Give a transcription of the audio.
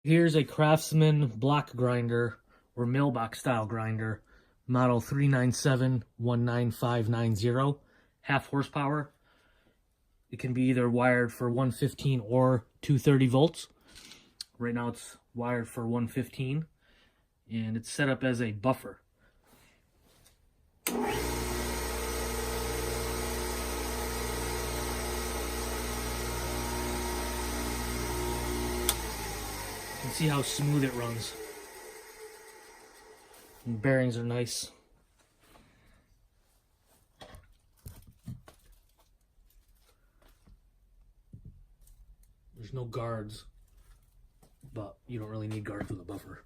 Here's a Craftsman block grinder or mailbox style grinder, model 397-19590, half horsepower. It can be either wired for 115 or 230 volts. Right now it's wired for 115, and it's set up as a buffer. You can see how smooth it runs. And bearings are nice. There's no guards, but you don't really need guards with a buffer.